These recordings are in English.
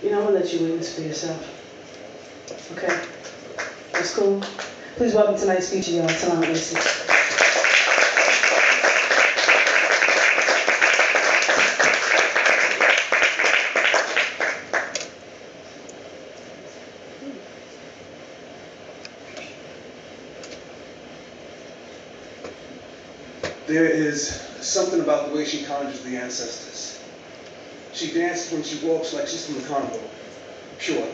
You know, I'm gonna let you witness for yourself. Okay? That's cool? Please welcome tonight's feature, y'all, Talon Lacey. There is something about the way she conjures the ancestors. She dances when she walks like she's from the Congo. Pure.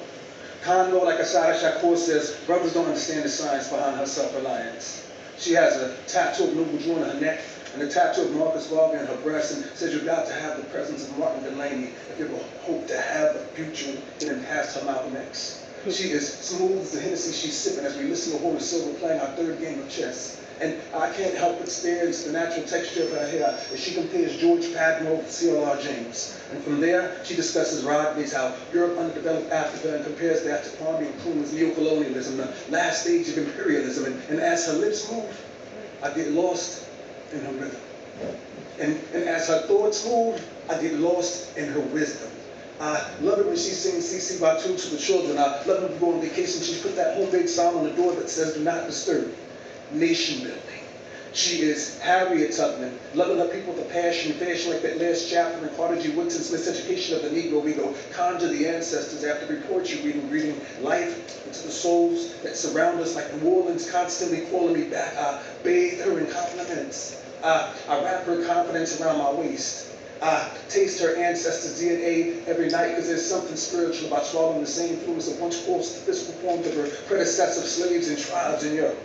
Congo, like Asada Shakur says, brothers don't understand the science behind her self-reliance. She has a tattoo of Noble Drew on her neck and a tattoo of Marcus Garvey on her breast, and says you've got to have the presence of Martin Delaney if you ever hope to have the future getting past her Malcolm X. She is smooth as the Hennessy she's sipping as we listen to Horace Silver playing our third game of chess. And I can't help but stare into the natural texture of her hair as she compares George Padmore with C.L.R. James. And from there, she discusses Rodney's how Europe underdeveloped Africa and compares that to Kwame Nkrumah's neocolonialism, the last stage of imperialism. And as her lips move, I get lost in her rhythm. And as her thoughts move, I get lost in her wisdom. I love it when she sings CC Batu to the children. I love it when we go on vacation. She's put that home-made sign on the door that says, "Do not disturb." Nation building. She is Harriet Tubman, loving her people with a passion, fashion like that last chapter in Carter G. Woodson's Miseducation of the Negro. We go conjure the ancestors after reports you read and breathing life into the souls that surround us like New Orleans constantly calling me back. I bathe her in compliments. I wrap her confidence around my waist. I taste her ancestors' DNA every night because there's something spiritual about swallowing the same fluids that once caused the physical forms of her predecessor slaves and tribes in Europe.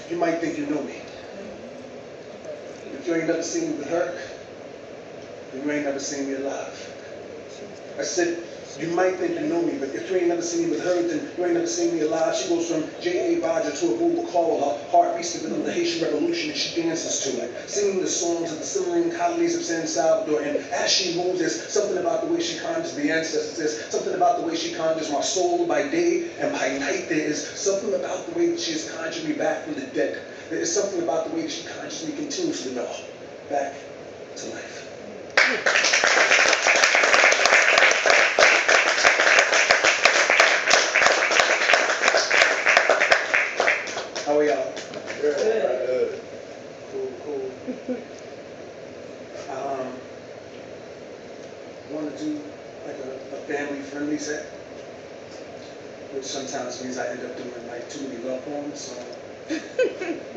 You might think you know me. If you ain't never seen me with her, then you ain't never seen me alive. I said, you might think you know me, but if you ain't never seen me with her, then you ain't never seen me alive. She goes from J.A. Roger to a Google call. Her heart beats the rhythm of the Haitian Revolution, and she dances to it, singing the songs of the simmering colonies of San Salvador. And as she moves, there's something about the way she conjures the ancestors. There's something about the way she conjures my soul by day and by night. There is something about the way that she has conjured me back from the dead. There is something about the way that she conjures me continuously, y'all, back to life. How are y'all? Good. Cool. Want to do like a family-friendly set, which sometimes means I end up doing like too many love poems, so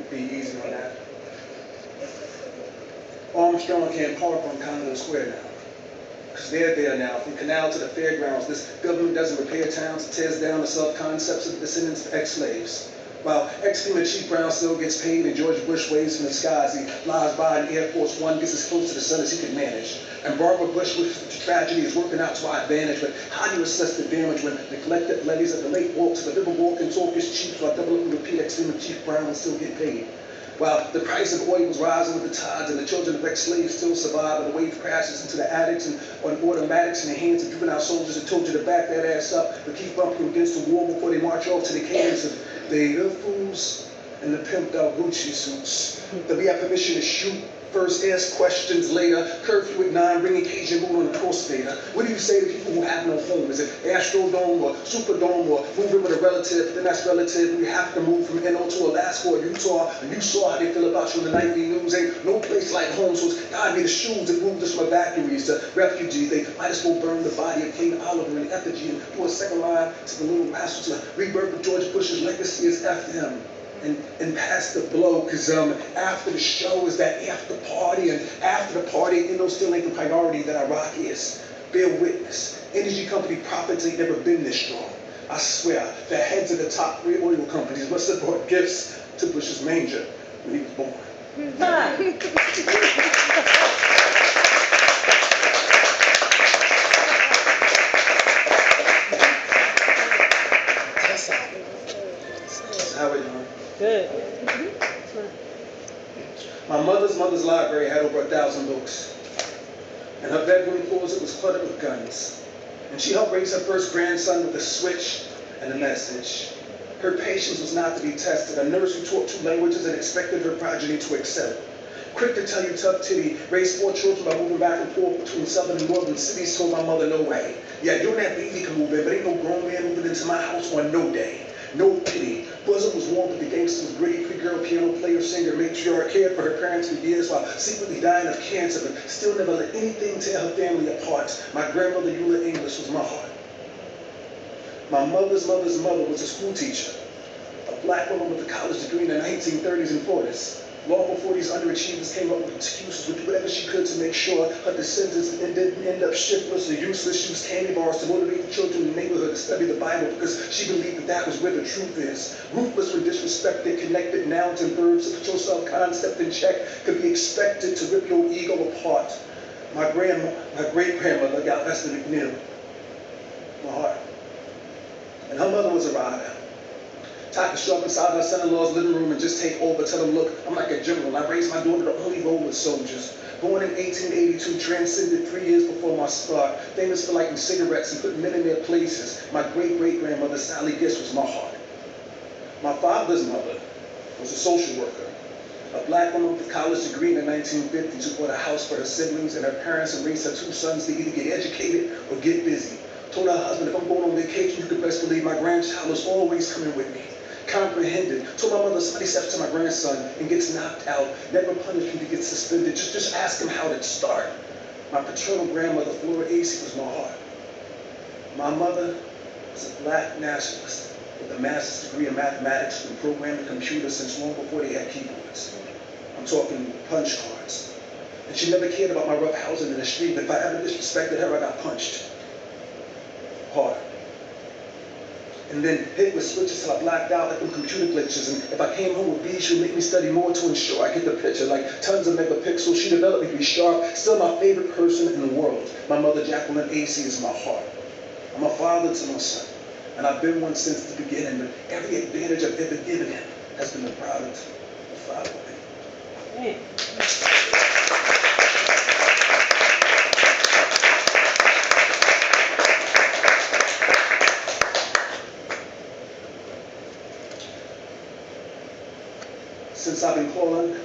be easy on that. Armstrong can't park on Congo Square now, because they're there now. From Canal to the fairgrounds, this government doesn't repair towns, it tears down the self-concepts of the descendants of ex-slaves. While ex-Congressman Chief Brown still gets paid and George Bush waves from the skies, he flies by in Air Force One, gets as close to the sun as he can manage. And Barbara Bush wishes that the tragedy is working out to our advantage, but how do you assess the damage when neglected levees of the late walks of the Riverwalk and Turkish chiefs while developing repeat ex-Congressman Chief Brown will still get paid? While the price of oil was rising with the tides and the children of ex-slaves still survive and the wave crashes into the attics and on automatics in the hands of juvenile soldiers that told you to back that ass up but keep bumping against the wall before they march off to the cadence of the Air Fools and the pimped out Gucci suits. That we have permission to shoot first, ask questions later, curfew at 9, bringing Cajun food on the crossfader. What do you say to people who have no home? Is it Astrodome or Superdome or moving with a relative? Then that's relative. We have to move from NO to Alaska or Utah. And you saw how they feel about you in the nightly news. Ain't no place like home, so it's gotta be the shoes that moved us from evacuees to refugees. They might as well burn the body of King Oliver in effigy and pour a second line to the little rascals. The rebirth of George Bush's legacy is after him. And pass the blow, because after the show is that after party, and after the party, still ain't the priority that Iraq is. Bear witness. Energy company profits ain't never been this strong. I swear, the heads of the top 3 oil companies must have brought gifts to Bush's manger when he was born. How are you doing? Good. My mother's library had over 1,000 books, and her bedroom closet was cluttered with guns. And she helped raise her first grandson with a switch and a message. Her patience was not to be tested, a nurse who taught 2 languages and expected her progeny to excel. Quick to tell you tough titty, raised 4 children by moving back and forth between southern and northern cities, told my mother no way. Yeah, you and that baby can move in, but ain't no grown man moving into my house on no day. No pity. Bosom was warm, but the gangster was gritty. Pretty girl, piano player, singer, matriarch, cared for her parents for years while secretly dying of cancer, but still never let anything tear her family apart. My grandmother, Eula English, was my heart. My mother's mother's mother was a school teacher, a black woman with a college degree in the 1930s and 40s. Long before these underachievers came up with excuses, would do whatever she could to make sure her descendants didn't end up shiftless or useless. She used candy bars to motivate the children in the neighborhood to study the Bible because she believed that that was where the truth is. Ruthless when disrespected, connected nouns and verbs to put your self-concept in check could be expected to rip your ego apart. My great-grandmother got Lester McNeil, my heart. And her mother was a rider. Type to show up inside her son-in-law's living room and just take over, tell them, look, I'm like a general. I raised my daughter to only roll with soldiers. Born in 1882, transcended 3 years before my start. Famous for lighting cigarettes and putting men in their places. My great-great-grandmother, Sally Gist, was my heart. My father's mother was a social worker. A black woman with a college degree in the 1950s who bought a house for her siblings and her parents and raised her 2 sons to either get educated or get busy. Told her husband, if I'm going on vacation, you could best believe my grandchild is always coming with me. Comprehended. Told my mother, somebody steps to my grandson and gets knocked out. Never punished him to get suspended. Just ask him how to start. My paternal grandmother, Flora Acey, was my heart. My mother was a black nationalist with a master's degree in mathematics and programming computers since long before they had keyboards. I'm talking punch cards. And she never cared about my rough housing in the street, but if I ever disrespected her, I got punched hard. And then hit with switches till I blacked out like them computer glitches. And if I came home with B's, she'd make me study more to ensure I get the picture. Like tons of megapixels, she developed me to be sharp. Still my favorite person in the world. My mother, Jacqueline Acey, is my heart. I'm a father to my son. And I've been one since the beginning. But every advantage I've ever given him has been the product of fatherhood. Since I've been calling,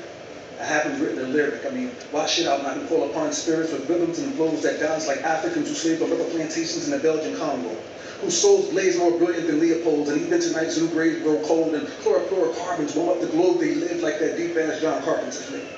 I haven't written a lyric. I mean, wash it out and I can call upon spirits with rhythms and flows that dance like Africans who slaved on rubber plantations in the Belgian Congo, whose souls blaze more brilliant than Leopold's, and even tonight's new graves grow cold and chlorofluorocarbons warm up the globe. They live like that deep-ass John Carpenter's made.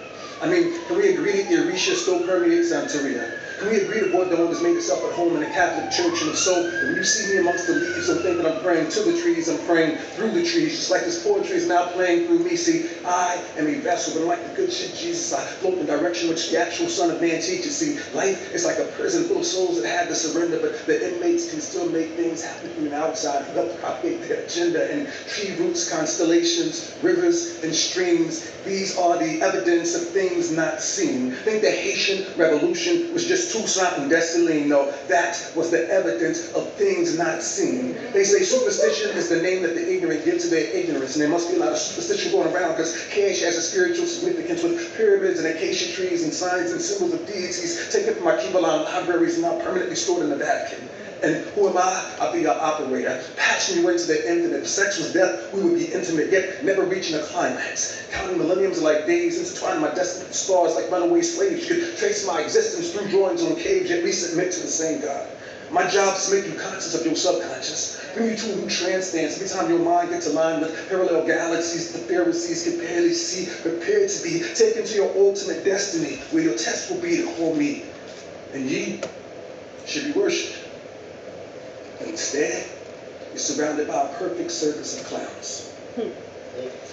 I mean, can we agree that the Orisha still permeates Santeria? Can we agree that Bordeaux has made itself at home in a Catholic church? And if so, when you see me amongst the leaves, don't think that I'm praying to the trees, I'm praying through the trees. Just like this poetry is now playing through me. See, I am a vessel, and like the good shit Jesus, I float in the direction which the actual Son of Man teaches. See, life is like a prison full of souls that had to surrender, but the inmates can still make things happen from the outside, help propagate their agenda. And tree roots, constellations, rivers, and streams, these are the evidence of things not seen. Think the Haitian Revolution was just Toussaint and Dessalines? No, that was the evidence of things not seen. They say superstition is the name that the ignorant give to their ignorance, and there must be a lot of superstition going around because cash has a spiritual significance with pyramids and acacia trees and signs and symbols of deities taken from our Qibla libraries and now permanently stored in the Vatican. And who am I? I'll be your operator. Patch me into the infinite. If sex was death, we would be intimate, yet never reaching a climax. Counting millenniums are like days, intertwining my destiny with stars like runaway slaves. You could trace my existence through drawings on caves, yet we submit to the same God. My job is to make you conscious of your subconscious. Bring you to a new trance dance. Every time your mind gets aligned with parallel galaxies the Pharisees can barely see, prepared to be taken to your ultimate destiny, where your test will be to call me. And ye should be worshipped. But instead, you're surrounded by a perfect circus of clowns.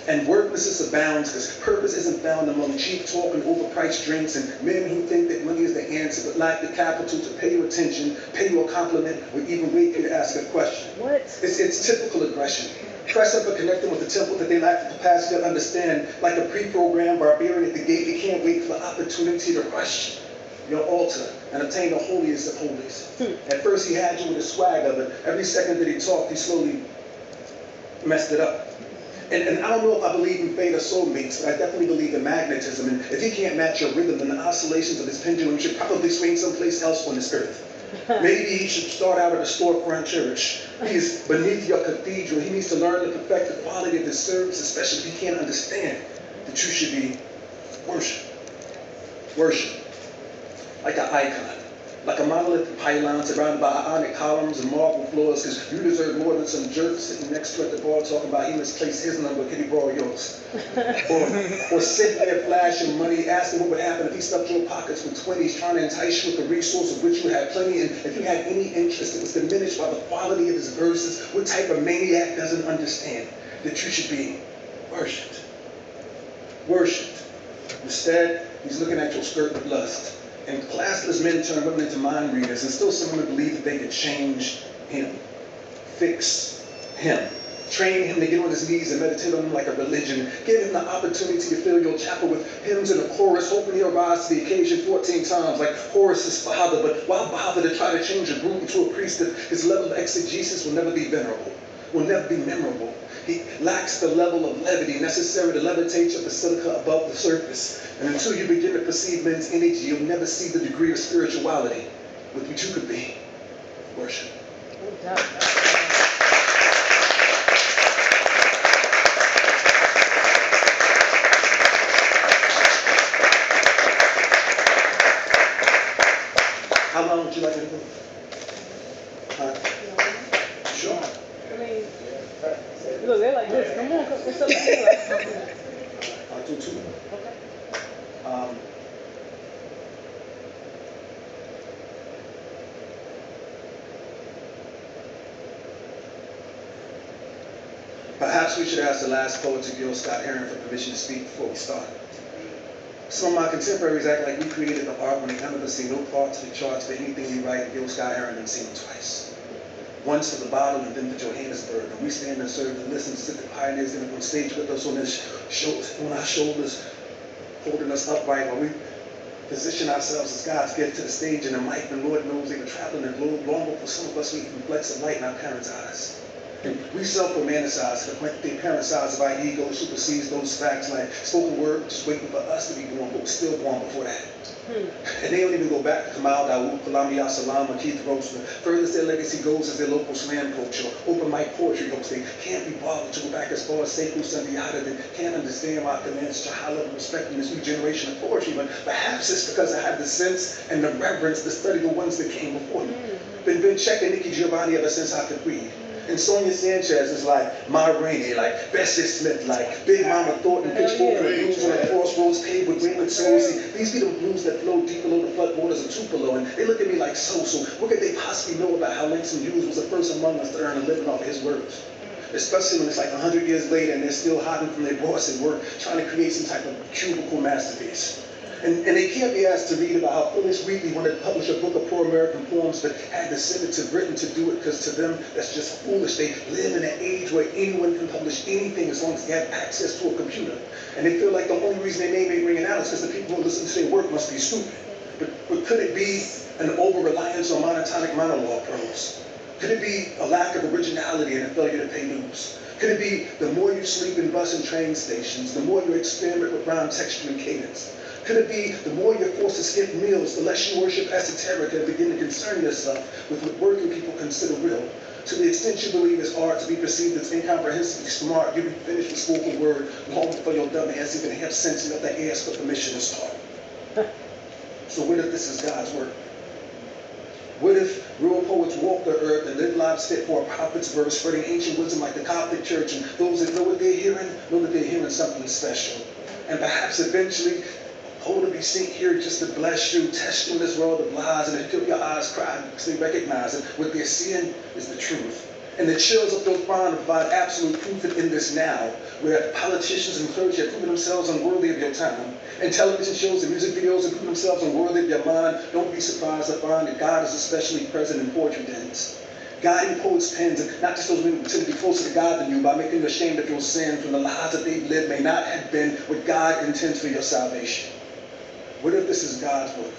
And worthlessness abounds because purpose isn't found among cheap talk and overpriced drinks and men who think that money is the answer but lack the capital to pay you attention, pay you a compliment, or even wait for you to ask a question. What? It's typical aggression. Press up and connect them with the temple that they lack the capacity to understand. Like a pre-programmed barbarian at the gate, they can't wait for the opportunity to rush your altar and obtain the holiest of holies. At first he had you with a swagger, but every second that he talked, he slowly messed it up. And I don't know if I believe in fate or soulmates, but I definitely believe in magnetism. And if he can't match your rhythm, then the oscillations of his pendulum should probably swing someplace else on this earth. Maybe he should start out at a storefront church. He is beneath your cathedral. He needs to learn to perfect the quality of his service, especially if he can't understand that you should be worshipped. Worship, like an icon, like a monolithic pylon surrounded by ionic columns and marble floors, because you deserve more than some jerk sitting next to you at the bar talking about he misplaced his number, can he borrow yours? or sitting there flashing money, asking what would happen if he stuffed your pockets with 20s, trying to entice you with the resource of which you had plenty, and if you had any interest, it was diminished by the quality of his verses. What type of maniac doesn't understand that you should be worshipped? Worshipped. Instead, he's looking at your skirt with lust. And classless men turn women into mind readers, and still some women believe that they could change him, fix him, train him to get on his knees and meditate on him like a religion, give him the opportunity to fill your chapel with hymns and a chorus, hoping he'll rise to the occasion 14 times like Horace's father. But why bother to try to change a brute into a priest if his level of exegesis will never be venerable, will never be memorable? He lacks the level of levity necessary to levitate your basilica above the surface. And until you begin to perceive men's energy, you'll never see the degree of spirituality with which you could be. Worship. How long would you like me to go? Sure. Look, they're like this. Come on, what's up with you? I'll do two. Okay. Perhaps we should ask the last poet to Gil Scott-Heron for permission to speak before we start. Some of my contemporaries act like we created the art when they come to see no parts of the charts for anything we write. Gil Scott-Heron didn't see them twice. Once for the bottle and then for Johannesburg. And we stand and serve and listen to the pioneers get up on stage with us on our shoulders, holding us upright while we position ourselves as God's gift to the stage and the mic. And Lord knows they were traveling the globe long before some of us we even flex of light in our parents' eyes. And we self-romanticize to the point that the apparent size of our ego supersedes those facts like spoken word just waiting for us to be born, but we're still born before that. And they don't even go back to Kamal Dawood, Kalami Salam, or Keith Roach. The furthest their legacy goes is their local slam culture, open mic poetry hosts. They can't be bothered to go back as far as Sekou Sundiata. They can't understand why I command such a high level of respect in this new generation of poetry. But perhaps it's because I have the sense and the reverence to study the ones that came before me. Been checking Nikki Giovanni ever since I could read. And Sonia Sanchez is like Ma Rainey, like Bessie Smith, like Big Mama Thornton, Pitchfork, and the blues on the crossroads paved with Greenwood souls. These be the blues that flow deep below the floodwaters of Tupelo, and they look at me like so what could they possibly know about how Langston Hughes was the first among us to earn a living off his words? Especially when it's like 100 years later and they're still hiding from their boss at work, trying to create some type of cubicle masterpiece. And they can't be asked to read about how Phyllis Wheatley wanted to publish a book of poor American poems, but had to send it to Britain to do it because to them, that's just foolish. They live in an age where anyone can publish anything as long as they have access to a computer. And they feel like the only reason their name ain't ringing out is because the people who listen to their work must be stupid. But could it be an over-reliance on monotonic monologue prose? Could it be a lack of originality and a failure to pay dues? Could it be the more you sleep in bus and train stations, the more you experiment with rhyme, texture, and cadence? Could it be the more you're forced to skip meals, the less you worship esoteric and begin to concern yourself with what working people consider real? To the extent you believe it's art to be perceived as incomprehensibly smart, you'll be finished with spoken word long before your dumb ass even have sense enough to ask for permission to start. So what if this is God's work? What if real poets walk the earth and live lives fit for a prophet's verse, spreading ancient wisdom like the Coptic Church, and those that know what they're hearing know that they're hearing something special. And perhaps eventually, hold to be seen here just to bless you, test you in this world of lies, and until your eyes cry because they recognize that what they're seeing is the truth. And the chills of those bond provide absolute proof in this now, where politicians and clergy have proven themselves unworthy of your time, and television shows and music videos have proven themselves unworthy of your mind. Don't be surprised to find that God is especially present in poetry dens, guiding poets' pens, and not just those who pretend to be closer to God than you by making you ashamed of your sin from the lives that they've lived may not have been what God intends for your salvation. What if this is God's work?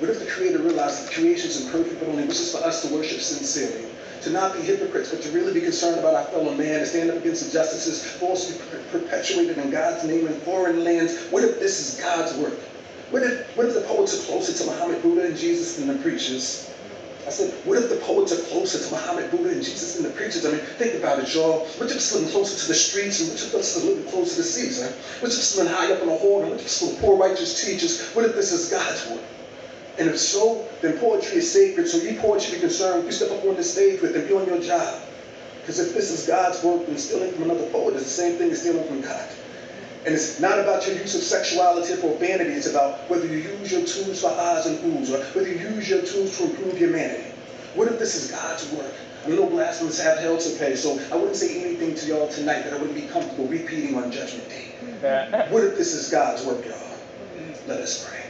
What if the Creator realized that creation is imperfect, but only wishes for us to worship sincerely? To not be hypocrites, but to really be concerned about our fellow man, to stand up against injustices falsely perpetuated in God's name in foreign lands. What if this is God's work? What if the poets are closer to Muhammad, Buddha, and Jesus than the preachers? I said, what if the poets are closer to Muhammad, Buddha, and Jesus than the preachers? I mean, think about it, y'all. What if it's living closer to the streets, and what if it's living closer to the seas? Huh? What if it's living high up on a hall, and what if it's for poor righteous teachers? What if this is God's work? And if so, then poetry is sacred, so you poets should be concerned. You step up on the stage with and be on your job. Because if this is God's work, then stealing from another poet is the same thing as stealing from God. And it's not about your use of sexuality or vanity. It's about whether you use your tools for ahs and oohs, or whether you use your tools to improve humanity. What if this is God's work? I know blasphemous have hell to pay, so I wouldn't say anything to y'all tonight that I wouldn't be comfortable repeating on Judgment Day. What if this is God's work, y'all? Let us pray.